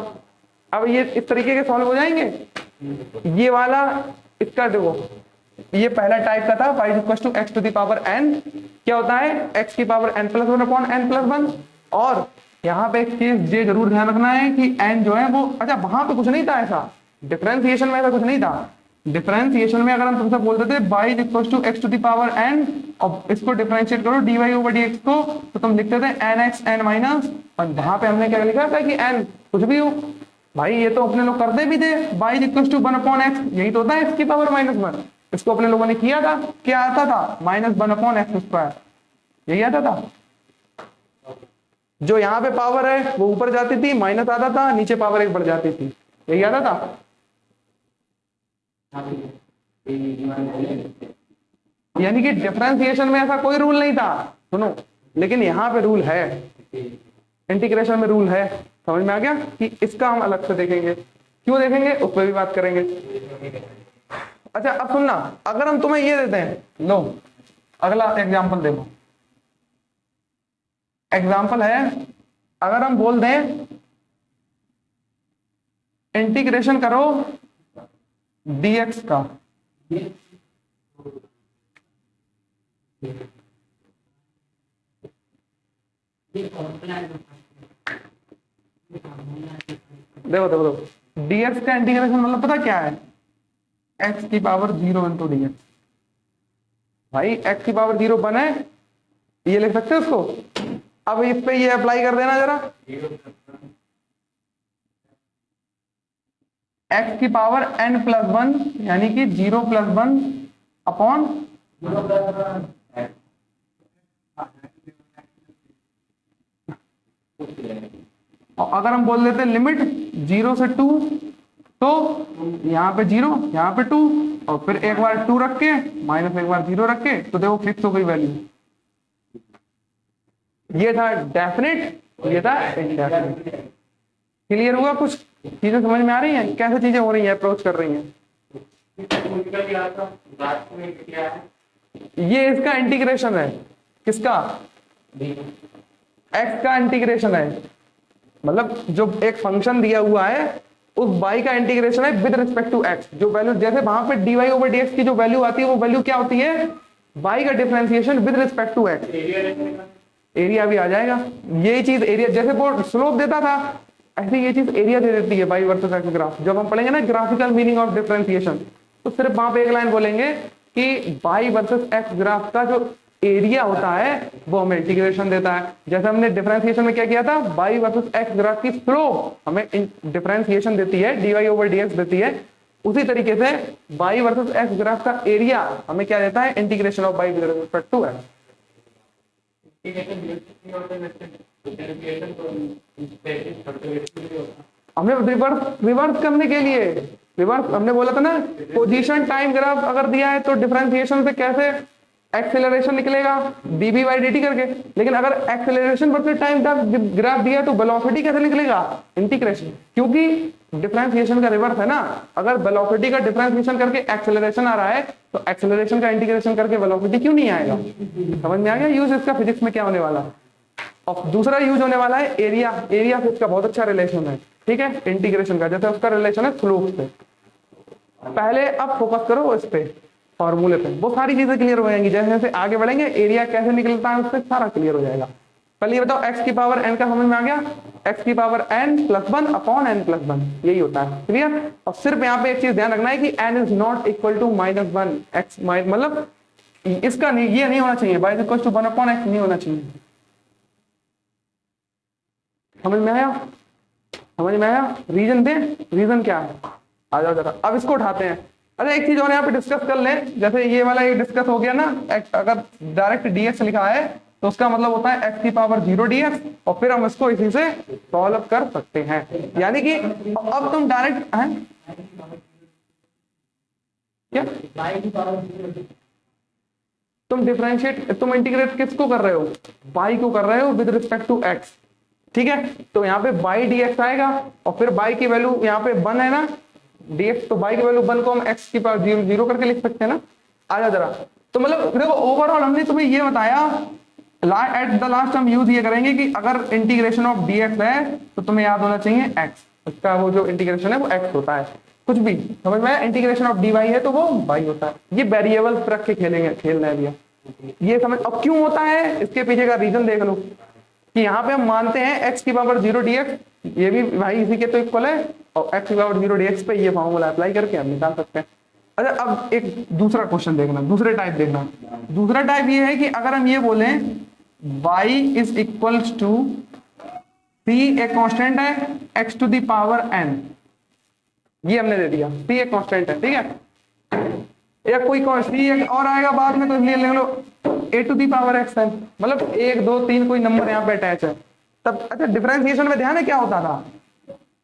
Speaker 1: अब ये इस तरीके के सॉल्व हो जाएंगे। ये वाला इसका देखो, ये पहला टाइप का था y equal to x to the power n, क्या होता है x की power n plus one upon n plus one. और यहाँ पे एक चीज ये जरूर ध्यान रखना है कि n जो है वो, अच्छा वहां पे कुछ नहीं था ऐसा, डिफरेंशिएशन में ऐसा कुछ नहीं था। डिफरेंशिएशन में अगर हम तुमसे बोलते थे y equal to x to the power n और इसको डिफरेंशिएट करो dy ओवर dx को, तो तुम लिखते थे nx n माइनस, और वहां पे हमने क्या लिखा था कि n कुछ भी हो भाई, ये तो अपने लोग करते भी थे, y equal to one upon x, यही तो होता है x की पावर माइनस वन। इसको अपने लोगों ने किया था, क्या आता था? Minus one upon x square, यही आता था। जो यहाँ पे पावर है वो ऊपर जाती थी, माइनस आता था, नीचे पावर एक बढ़ जाती थी, यही आता था। यानी कि डिफरेंशिएशन में ऐसा कोई रूल नहीं था, सुनो, लेकिन यहाँ पे रूल है, इंटीग्रेशन में रूल है। समझ में आ गया कि इसका हम अलग से देखेंगे, क्यों देखेंगे उस पर भी बात करेंगे। अच्छा अब सुनना, अगर हम तुम्हें ये देते हैं, लो अगला एग्जांपल देखो, एग्जांपल है अगर हम बोल दें इंटीग्रेशन करो dx का, देखो देखो देखो dx का इंटीग्रेशन मतलब पता क्या है? x की पावर 0 इंटू dx। भाई x की पावर 0 बने, ये लिख सकते हो उसको। अब इस पे ये अप्लाई कर देना जरा, x की पावर n प्लस वन यानी कि 0 प्लस वन अपॉन, और अगर हम बोल देते लिमिट 0 से 2, तो यहाँ पे 0 यहाँ पे 2 और फिर एक बार 2 रख के माइनस एक बार 0 रख के, तो देखो फिक्स हो गई वैल्यू। ये था डेफिनेट, ये था इनडेफिनेट। क्लियर हुआ? कुछ चीजें समझ में आ रही हैं कैसे चीजें हो रही हैं, अप्रोच कर रही हैं? ये इसका इंटीग्रेशन है, किसका? x का इंटीग्रेशन है, मतलब जो एक फंक्शन दिया हुआ है उस y का इंटीग्रेशन है विद रिस्पेक्ट टू x। जो वैल्यू जैसे वहां पे dy ओवर dx की जो वैल्यू आती है वो वैल्यू क्या होती है? y का differentiation with respect to x। Area भी आ जाएगा, यही चीज एरिया, जैसे वो स्लोप देता था ऐसे ये चीज एरिया दे देती है y वर्सेस x ग्राफ। जब हम पढ़ेंगे ना ग्राफिकल मीनिंग ऑफ डिफरेंशिएशन, तो सिर्फ वहां पे एक लाइन बोलेंगे कि y वर्सेस x ग्राफ का जो एरिया होता है वो हमें इंटीग्रेशन देता है। जैसे हमने डिफरेंशिएशन में क्या किया था, y वर्सेस x ग्राफ की स्लोप हमें डिफरेंशिएशन देती है, dy ओवर dx देती है। उसी तरीके से y वर्सेस x ग्राफ का एरिया हमें क्या देता है? Integration of y with respect to x। हमने रिवर्स करने के लिए, रिवर्स हमने बोला था ना, पोजीशन टाइम ग्राफ अगर दिया है तो डिफरेंशिएशन से कैसे एक्सेलरेशन निकलेगा, dv बाई dt करके। लेकिन अगर एक्सेलरेशन वर्सेस टाइम का ग्राफ दिया है तो वेलोसिटी कैसे निकलेगा? इंटीग्रेशन, क्योंकि डिफरेंशिएशन का रिवर्स है ना। अगर वेलोसिटी का डिफरेंशिएशन करके एक्सेलरेशन आ रहा है तो एक्सेलरेशन का इंटीग्रेशन करके वेलोसिटी क्यों नहीं आएगा? समझ में आ गया यूज इसका फिजिक्स में क्या होने वाला है। और दूसरा यूज होने वाला है एरिया, एरिया से इसका बहुत अच्छा रिलेशन है, ठीक है, इंटीग्रेशन का, जैसे उसका रिलेशन है स्लोप से। पहले अब फोकस करो इस पे, फॉर्मूले पे, वो सारी चीजें क्लियर हो जाएंगी। जैसे जैसे आगे बढ़ेंगे एरिया कैसे निकलता है उससे सारा क्लियर हो जाएगा। पहले ये बताओ x की पावर n का समझ में आ गया? एक्स की power n plus one upon n plus one, यही होता है। क्लियर? और सिर्फ यहाँ पे एक चीज ध्यान रखना है कि n is not equal to minus one x, मतलब इसका नहीं, ये नहीं होना चाहिए, y is equal to one upon x नहीं होना चाहिए। समझ में आया? समझ में आया? रीजन दे, रीजन क्या है? आ जाओ जरा, अब इसको उठाते हैं। अरे एक चीज और यहाँ पे डिस्कस कर लें, जैसे ये वाला ये डिस्कस हो गया ना, अगर डायरेक्ट dx लिखा है तो उसका मतलब होता है x की पावर 0 dx, और फिर हम इसको इसी से सॉल्व कर सकते हैं। यानी कि अब तुम डायरेक्ट हैं क्या, तुम डिफरेंशिएट, तुम इंटीग्रेट किसको कर रहे हो? y को कर रहे हो विद रिस्पेक्ट टू x, ठीक है? तो यहाँ पे y dx आएगा, और फिर y की वैल्यू यहाँ पे 1 है ना dx, तो y की वैल्यू 1 को हम x की पावर 0 0 करके लिख सकते हैं ना। आ जाओ जरा, तो मतलब देखो ओवरऑल हमने तुम्हें ये बताया, एट द लास्ट हम यूज ये करेंगे कि अगर इंटीग्रेशन ऑफ dx है तो तुम्हें याद होना चाहिए x, उसका वो जो इंटीग्रेशन है वो x होता है। कुछ भी समझ में, इंटीग्रेशन ऑफ dy है तो वो y होता है। ये वेरिएबल्स रख के खेलेंगे, खेलना है भैया, ये समझ। अब क्यों होता है इसके पीछे का रीजन देख लो, कि यहाँ पे हम मानते हैं x की पावर 0 dx, ये भी भाई इसी के तो इक्वल है, और x की पावर 0 dx पे ये फॉर्मूला अप्लाई करके हम निकाल सकते हैं। अच्छा अब एक दूसरा क्वेश्चन देखना, दूसरे टाइप देखना। दूसरा टाइप ये है कि अगर हम ये बोलें y is equals to c, एक कांस्टेंट है, x to the power n, ये हमने दे दिया, c एक कांस्टेंट है, ठीक है? या कोई c एक और आएगा बाद में, तो इसलिए लिख लो a to the power x है, मतलब 1 2 3 कोई नंबर यहाँ पे अटैच है तब। अच्छा डिफरेंशिएशन में ध्यान है क्या होता था?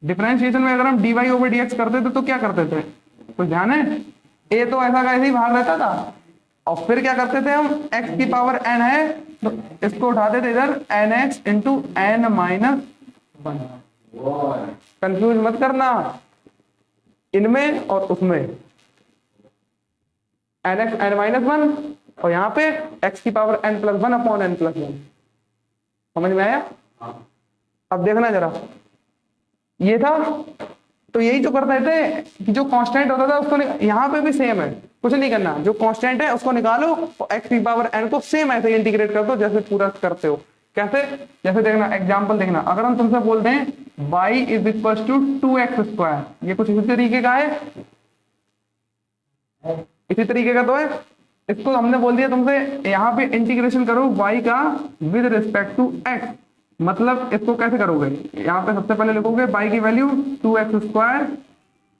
Speaker 1: डिफरेंशिएशन में अगर हम dy ओवर dx करते थे तो क्या करते थे, कुछ ध्यान है? a तो ऐसा का ऐसे ही बाहर रहता था, और फिर क्या करते थे हम, x की पावर n है तो इसको उठाते थे इधर nx into n minus one. Confuse मत करना इनमें और उसमें, nx n माइनस वन, और यहाँ पे x की power n plus one upon n plus one. समझ में आया? अब देखना जरा, ये था तो यही जो करते थे कि जो कांस्टेंट होता था उसको, यहाँ पे भी सेम है, कुछ नहीं करना, जो कांस्टेंट है उसको निकालो और x की पावर n को सेम ऐसे इंटीग्रेट कर दो जैसे पूरा करते हो। कैसे? जैसे देखना एग्जांपल देखना, अगर हम तुमसे बोलते हैं y is equal to 2x square, ये कुछ इसी तरीके का है, इसी तरीके का तो है। इसको हमने बोल दिया तुमसे यहाँ पे इंटीग्रेशन करो y का विद रिस्पेक्ट टू x, मतलब इसको कैसे करोगे, यहाँ पे सबसे पहले लिखोगे y की value 2x square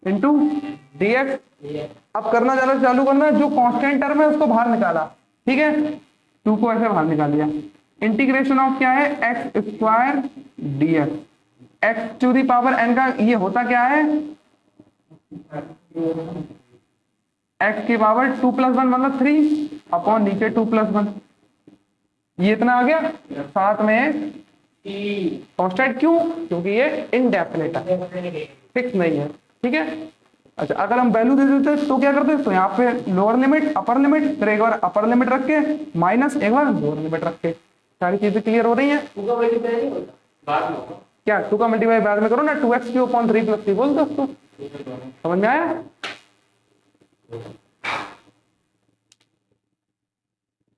Speaker 1: into dx। अब करना जरा चालू करना, जो कांस्टेंट टर्म है उसको बाहर निकाला, ठीक है? 2 को ऐसे बाहर निकाल दिया, इंटीग्रेशन ऑफ क्या है, x square dx, x to the power n का ये होता क्या है, x की पावर 2 प्लस 1 मतलब 3 अपॉन नीचे 2 प्लस 1, ये इतना आ गया, साथ में कांस्टेंट। क्यों? क्योंकि ये इनडेफिनिट है, फिक्स नहीं है, ठीक है? अच्छा अगर हम वैल्यू दे देते तो क्या करते, तो यहाँ पे लोअर लिमिट अपर लिमिट, फिर एक बार अपर लिमिट रख के माइनस एक बार लोअर लिमिट रख के, सारी चीजें क्लियर हो रही है? क्या 2 का मल्टीप्लाई बाद में करो ना, 2x क्यूब अपॉन 3 प्लस 3 बोल दो उसको। समझ में आया?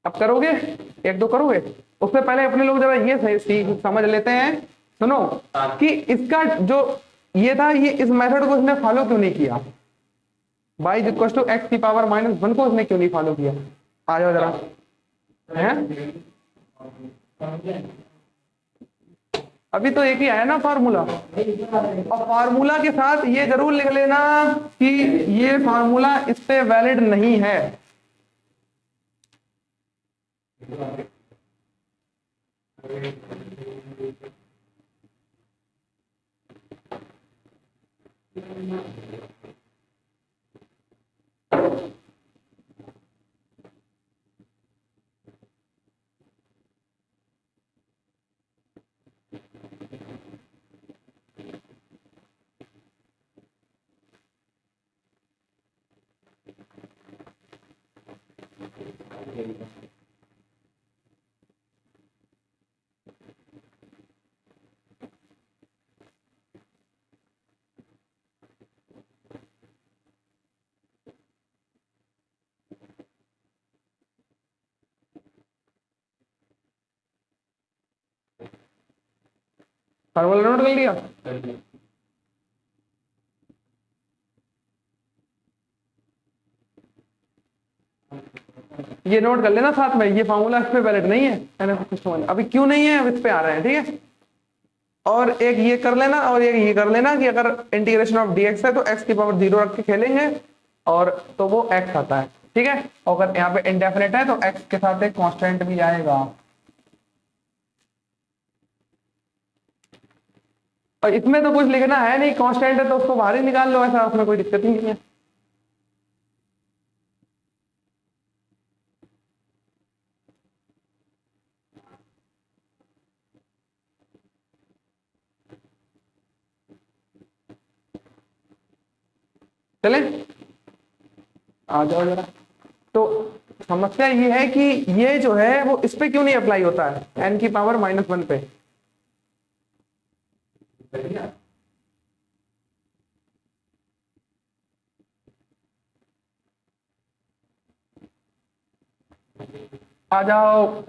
Speaker 1: अब करोगे, एक दो करोगे, उससे पहले अपने लोग जरा ये सही समझ लेते हैं, सुनो, कि इसका जो ये था, ये इस मेथड को इसने फॉलो क्यों नहीं किया, y is equal to x की पावर माइनस 1 को इसने क्यों नहीं फॉलो किया? आ जाओ जरा, है अभी तो एक ही आया ना फार्मूला, और फार्मूला के साथ ये जरूर लिख लेना कि ये फार्मूला इस पे वैलिड नहीं है। फार्मूला नोट कर लिया? ये नोट कर लेना साथ में, ये फार्मूला इस पे वैलिड नहीं है, अभी क्यों नहीं है, इस पे आ रहे हैं, ठीक है। और एक ये कर लेना और एक ये कर लेना कि अगर इंटीग्रेशन ऑफ dx है तो x की पावर 0 रख के खेलेंगे और तो वो x आता है, ठीक है। और अगर यहाँ पे इंडेफिनिट है तो x के साथ एक कांस्टेंट भी आएगा। और इसमें तो कुछ लिखना है नहीं, कांस्टेंट है तो उसको बाहर ही निकाल लो, ऐसा उसमें कोई दिक्कत ही नहीं है। चले आ जाओ जरा। तो समस्या ये है कि ये जो है वो इस पे क्यों नहीं अप्लाई होता है, n की पावर -1 पे। आ जाओ।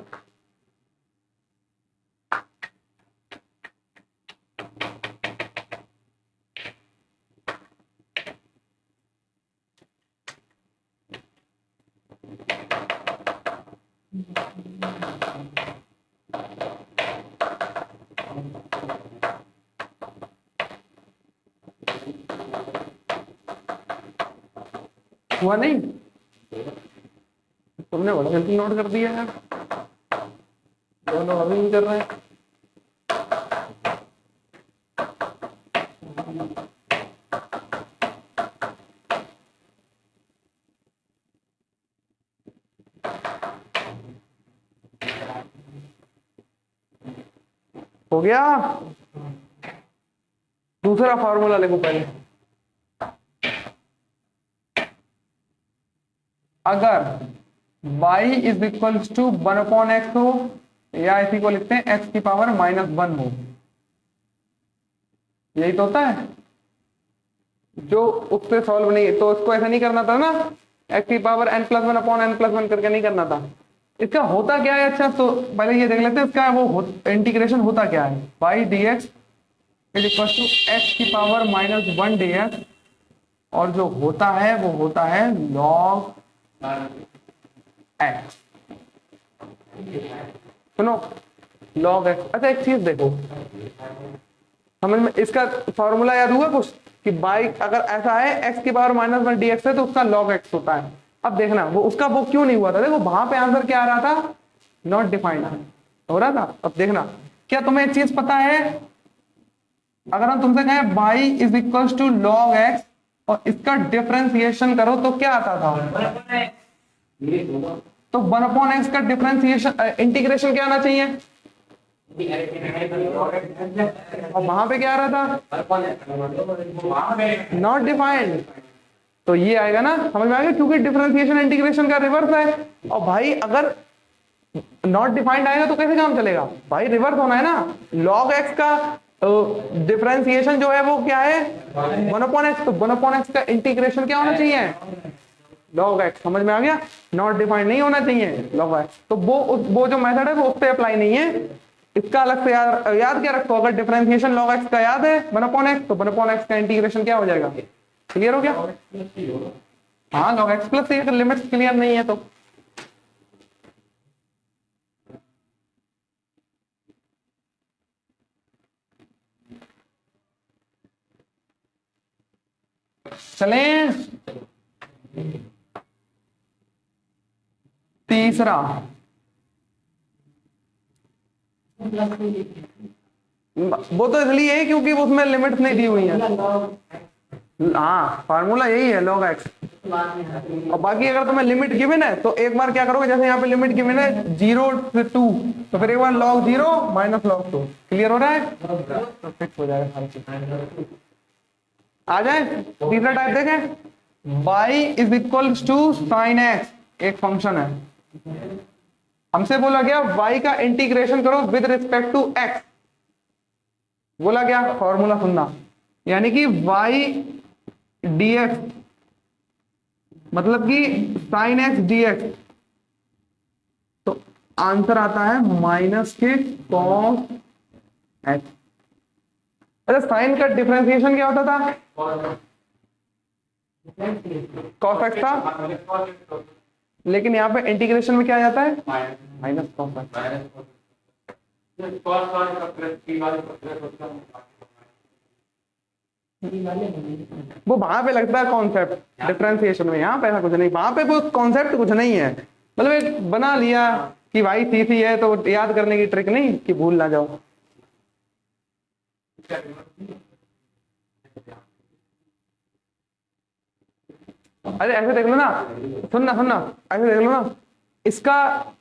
Speaker 1: हुआ नहीं? तुमने बड़ा जल्दी नोट कर दिया यार, दोनों अभी नहीं कर रहे हैं। हो गया? दूसरा फॉर्मूला लिखो पहले। अगर y is equals to 1/x हो या इसी को लिखते हैं x की पावर -1 हो, यही तो होता है जो उससे सॉल्व नहीं, तो उसको ऐसा नहीं करना था ना, x की पावर n+1/n+1 करके नहीं करना था। इसका होता क्या है, अच्छा तो पहले ये देख लेते हैं इसका वो इंटीग्रेशन होता क्या है। y dx is equal to x की पावर -1 dx, और जो होता है वो होता है log x। सुनो, log x। अच्छा एक चीज देखो, समझ में इसका फॉर्मूला याद हुआ कुछ कि बाई अगर ऐसा है x की पावर -1 dx है तो उसका log x होता है। अब देखना वो उसका वो क्यों नहीं हुआ था, देखो वहां पे आंसर क्या आ रहा था, नॉट डिफाइंड हो रहा था। अब देखना, क्या तुम्हें एक चीज पता है, अगर हम तुमसे कहें y is equal to log x और इसका डिफरेंशिएशन करो तो क्या आता था, तो 1/x का डिफरेंशिएशन इंटीग्रेशन क्या आना चाहिए, और वहां पे क्या आ रहा था, नॉट डिफाइंड। तो ये आएगा ना, समझ में आएगा, क्योंकि डिफरेंशिएशन इंटीग्रेशन का रिवर्स है। और भाई अगर नॉट डिफाइंड आएगा तो कैसे काम चलेगा, भाई रिवर्स होना है ना। log x का डिफरेंशिएशन जो है वो क्या है 1/x, तो 1/x का इंटीग्रेशन क्या होना चाहिए, log x। समझ में आ गया, नॉट डिफाइंड नहीं होना चाहिए log x। तो वो जो मेथड है वो उस पर अप्लाई नहीं है, इसका अलग से याद क्या रखो, अगर डिफरेंशिएशन log x का याद है 1/x, तो 1/x का इंटीग्रेशन क्या हो जाएगा, क्लियर हो गया। हाँ log x प्लस, अगर लिमिट्स क्लियर नहीं है तो चलें। तीसरा, वो तो इसलिए है क्योंकि उसमें लिमिट्स नहीं दी हुई है। हाँ फार्मूला यही है log x, और बाकी अगर तुम्हें लिमिट गिवन है तो एक बार क्या करोगे, जैसे यहाँ पे लिमिट गिवन है 0 से 2, तो फिर एक बार log 0 - log 2, क्लियर हो रहा है, तो फिक्स हो जाएगा। आ जाए तीसरा टाइप देखें, y is equal to sin x, एक फंक्शन है, हमसे बोला गया y का इंटीग्रेशन करो विद रिस्पेक्ट टू x। बोला गया फॉर्मूला सुनना, यानी कि y dx मतलब कि sin x dx, तो आंसर आता है माइनस के cos x। अच्छा साइन का डिफरेंशिएशन क्या होता था? कॉस एक्स था, लेकिन यहाँ पे इंटीग्रेशन में क्या आ जाता है? Minus cos x. वो वहां पे लगता है कॉन्सेप्ट डिफरेंशिएशन में, यहाँ पे ऐसा कुछ नहीं, वहां पे वो कॉन्सेप्ट कुछ नहीं है, मतलब एक बना लिया कि भाई सी सी है तो याद करने की ट्रिक नहीं कि भूल ना जाओ। अरे ऐसे देख लो ना, सुनना सुनना, ऐसे देख लो ना, इसका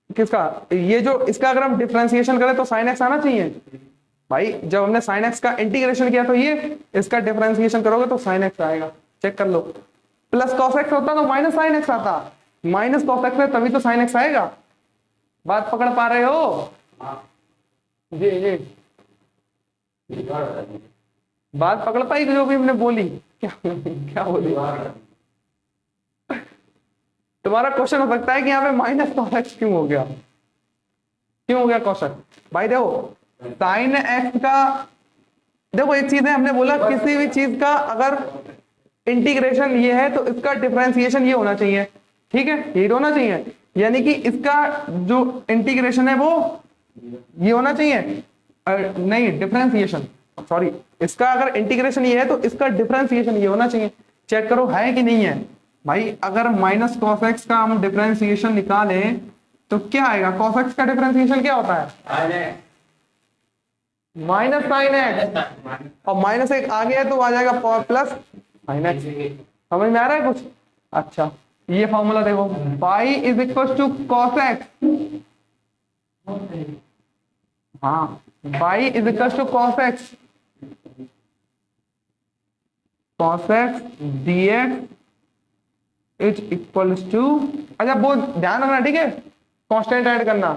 Speaker 1: किसका, ये जो इसका अगर हम डिफरेंशिएशन करें तो साइन एक्स आना चाहिए भाई। जब हमने साइन एक्स का इंटीग्रेशन किया तो ये इसका डिफरेंशिएशन करोगे तो साइन एक्स आएगा, चेक कर लो। प्लस कॉस एक्स होता तो माइनस साइन एक्स आता, माइनस कॉस एक्स है तभी तो साइन एक्स आएगा। बात पकड़ पा रहे हो? जी जी, बात पकड़ पाई जो भी हमने बोली? क्या क्या बोली? तुम्हारा क्वेश्चन हो सकता है कि यहाँ पे माइनस कॉस एक्स क्यों हो गया, क्यों हो गया क्वेश्चन? भाई देखो साइन एक्स का, देखो एक चीज है, हमने बोला किसी भी चीज का अगर इंटीग्रेशन ये है तो इसका डिफरेंशिएशन ये होना चाहिए, ठीक है, ये होना चाहिए, यानी कि इसका जो इंटीग्रेशन है वो ये होना चाहिए, नहीं डिफरेंशिएशन, सॉरी, इसका अगर इंटीग्रेशन ये है तो इसका डिफरेंशिएशन ये होना चाहिए। चेक करो है कि नहीं है भाई। अगर माइनस कॉस एक्स का हम डिफरेंशिएशन निकालें तो क्या आएगा? कॉस एक्स का डिफरेंशिएशन क्या होता है? माइनस साइन एक्स, और माइनस एक आ गया तो आ जाएगा प्लस साइन एक्स। समझ में आ रहा है कुछ? अच्छा ये फॉर्मूला देखो, pi is equal to cos x, हाँ pi is equal to cos x, cos x dx is equal to, अच्छा वो ध्यान रखना ठीक है, कांस्टेंट ऐड करना,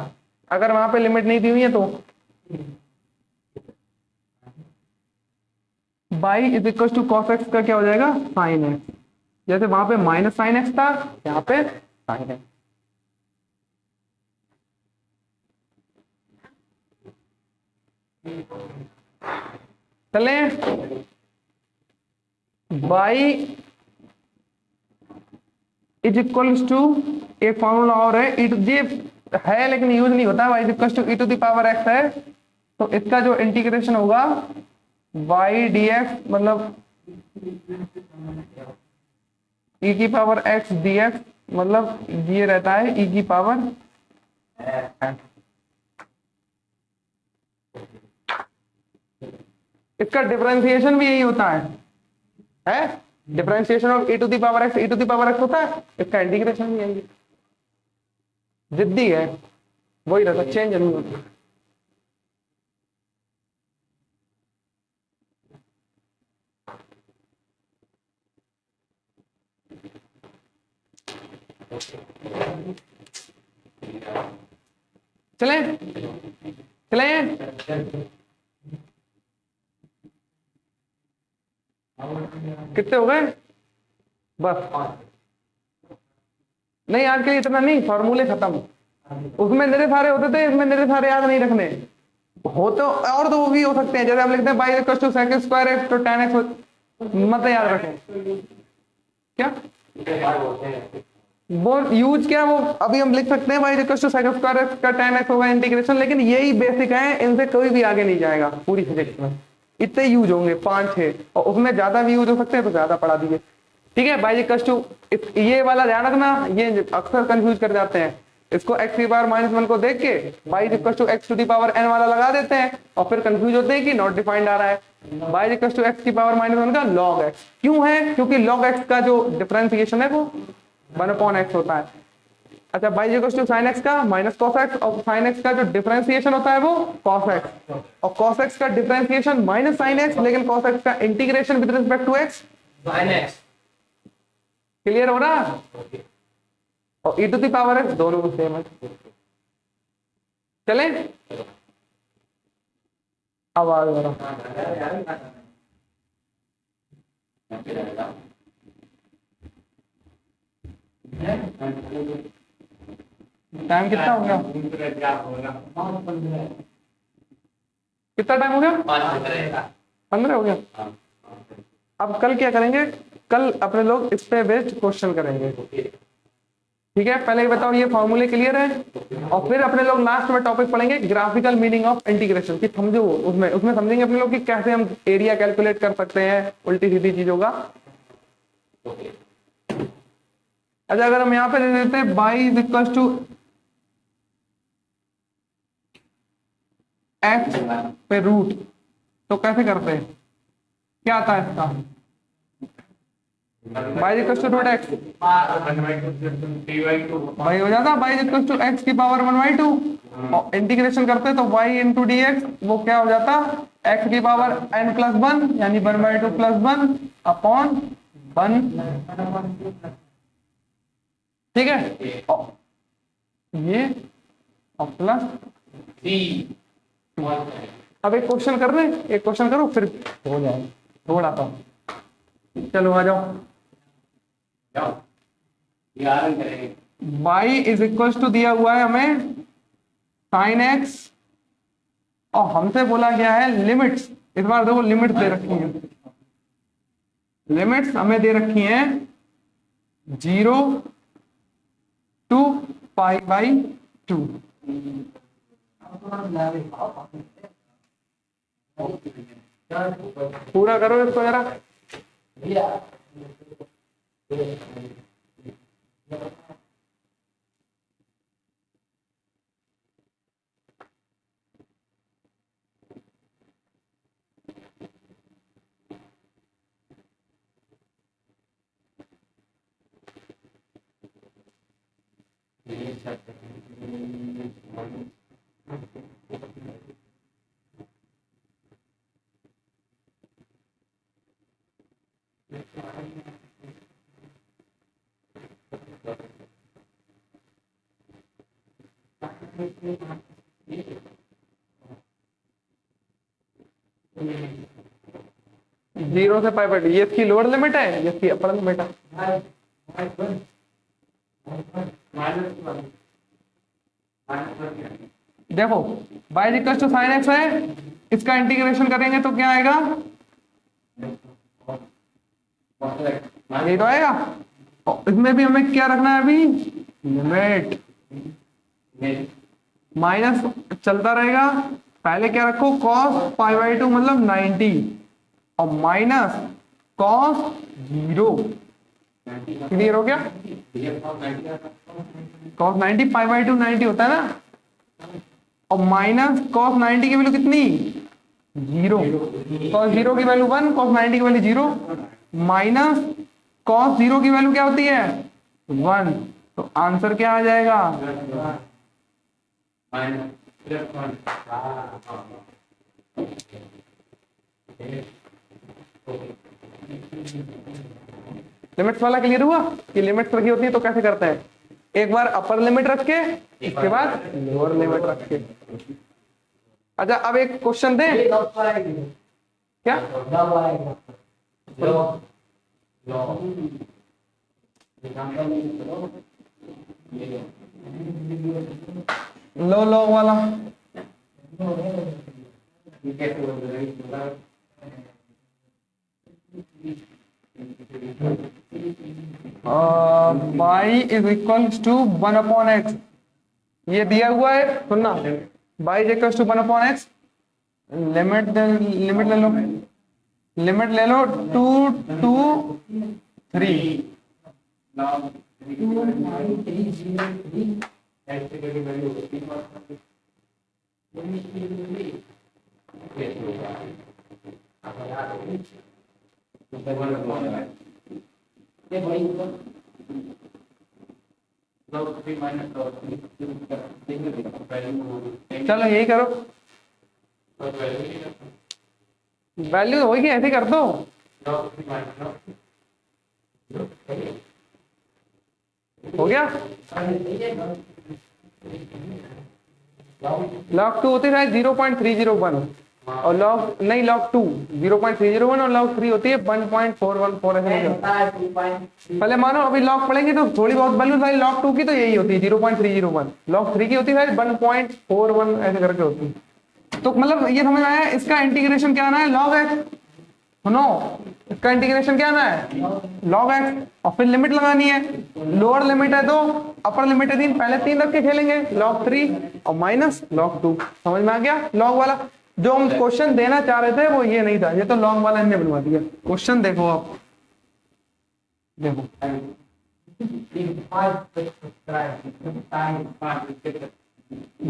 Speaker 1: अगर वहां पे लिमिट नहीं दी हुई है तो y is equal to cos x का क्या हो जाएगा? Sine x. जैसे वहां पे माइनस साइन एक्स था, यहाँ पे साइन एक्स। चले बाई इज इक्वल टू, एक फॉर्मूला और है, ये है लेकिन यूज नहीं होता, y is equal to e to the power x है, तो इसका जो इंटीग्रेशन होगा y dx मतलब e की पावर x dx, मतलब ये रहता है e की पावर x। इसका डिफरेंशिएशन भी यही होता है? Differentiation of e to the power x, e to the power x होता है, इसका इंटीग्रेशन भी यही है। जिद्दी है, वही रहता, चेंज नहीं होता। चले चले, कितने हो गए? बस नहीं आज के लिए इतना नहीं, फॉर्मूले खत्म। उसमें निरे सारे होते थे, इसमें निरे सारे याद नहीं रखने हो तो, और तो वो भी हो सकते हैं, जैसे हम लिखते हैं y equal to sec square x तो tan एक्स, मत याद रखें। क्या वो यूज क्या, वो अभी हम लिख सकते हैं y equal to sec square x का tan एक्स होगा इंटीग्रेशन, लेकिन यही बेसिक है, इनसे कोई भी आगे नहीं जाएगा पूरी फिजिक्स में। इतने यूज होंगे 5-6, और उसमें ज्यादा भी यूज हो सकते हैं तो ज्यादा पढ़ा दीजिए, ठीक है। बाई इक्वल टू, ये वाला ध्यान रखना, ये अक्सर कंफ्यूज कर जाते हैं, इसको x की पावर -1 को देख के y equal to x to the power n वाला लगा देते हैं और फिर कंफ्यूज होते हैं कि नॉट डिफाइंड आ रहा है। बाई इक्वल टू x की पावर -1 का log x क्यों है? क्योंकि log x का जो डिफरेंशिएशन है वो 1/x होता है। अच्छा y equal to sine x का माइनस कॉस x, और साइन x का जो डिफरेंशिएशन होता है वो cos x, और cos x का डिफरेंशिएशन माइनस साइन x, लेकिन cos x का integration with respect to x sin x। Clear हो रहा? और e to the power x दोनों को सेम है। चले आवाज हो रहा, टाइम कितना हो गया? कितना टाइम हो गया? 15 हो गया। अब कल क्या करेंगे, कल अपने लोग इस पे बेस्ड क्वेश्चन करेंगे, ठीक है। पहले ये बताओ ये फॉर्मूले क्लियर है, और फिर अपने लोग लास्ट में टॉपिक पढ़ेंगे ग्राफिकल मीनिंग ऑफ इंटीग्रेशन की, समझो उसमें उसमें समझेंगे अपने लोग कि कैसे हम एरिया कैलकुलेट कर सकते हैं उल्टी सीधी चीजों का। अच्छा अगर हम यहाँ पे दे देते हैं y is equal to x पे रूट, तो कैसे करते हैं, क्या आता है इसका, y is equal to root x, y हो जाता y is equal to x की पावर 1/2, और इंटीग्रेशन करते हैं तो y इंटू डी एक्स वो क्या हो जाता, x की पावर n+1 यानी 1/2 + 1 अपॉन 1, ठीक है। और ये और प्लस, अब एक क्वेश्चन कर रहे हैं, एक क्वेश्चन करो फिर हो जाए थोड़ा सा, चलो आ जाओ। y इज इक्वल टू दिया हुआ है हमें sin x, और हमसे बोला गया है लिमिट्स, इस बार देखो लिमिट्स दे रखी हैं, लिमिट्स हमें दे रखी हैं 0 to π/2, पूरा करो इसको जरा। जीरो से π/2, ये इसकी लोअर लिमिट है, ये इसकी अपर लिमिट है। देखो y equal to sin x है, इसका इंटीग्रेशन करेंगे तो क्या आएगा, ये तो आएगा। और इसमें भी हमें क्या रखना है अभी, लिमिट माइनस चलता रहेगा, पहले क्या रखो cos π/2 मतलब 90, और माइनस cos 0, क्लियर हो गया। cos 90 π/2 90 होता है ना, और माइनस cos 90 की वैल्यू कितनी, 0, cos 0 की वैल्यू 1, cos 90 की वैल्यू 0, माइनस cos 0 की वैल्यू क्या होती है 1, तो आंसर क्या आ जाएगा, लिमिट्स वाला क्लियर हुआ कि लिमिट्स रखी होती है तो कैसे करते हैं, एक बार अपर लिमिट रख के इसके बाद लोअर लिमिट रख के। अच्छा अब एक क्वेश्चन दे, क्या लो वाला, y is equal to 1/x, ये दिया हुआ है, सुनना y is equal to 1/x, limit ले लो, लिमिट ले लो 2 to 3, चलो यही करो, वैल्यू होगी ऐसे कर दो, हो गया। log 2 होती है 0.301, और log नहीं log 2 0.301, और log 3 होती है 1.414, ऐसे पहले मानो अभी log पढ़ेंगे तो थोड़ी बहुत वैल्यू सारी log 2 की तो यही होती है 0.301, log 3 की होती है 1.41 ऐसे करके होती है। तो मतलब ये समझ आया, इसका इंटीग्रेशन क्या आना है log x, सुनो, इसका इंटीग्रेशन क्या आना है, log x, और फिर लिमिट लगानी है, लोअर लिमिट है तो अपर लिमिट है 3, पहले 3 रख के खेलेंगे, log 3 और माइनस log 2। समझ में आ गया? log वाला जो हम क्वेश्चन देना चाह रहे थे वो ये नहीं था, ये तो log वाला हमने बनवा दिया। क्वेश्चन देखो आप, देखो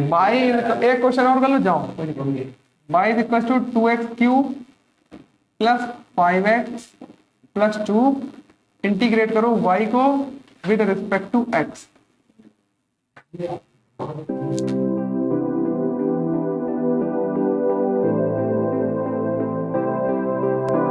Speaker 1: बाई, एक क्वेश्चन और कर लो, जाओ। Y is equal to 2x cube plus 5x plus 2, integrate करो y को विद रिस्पेक्ट टू x।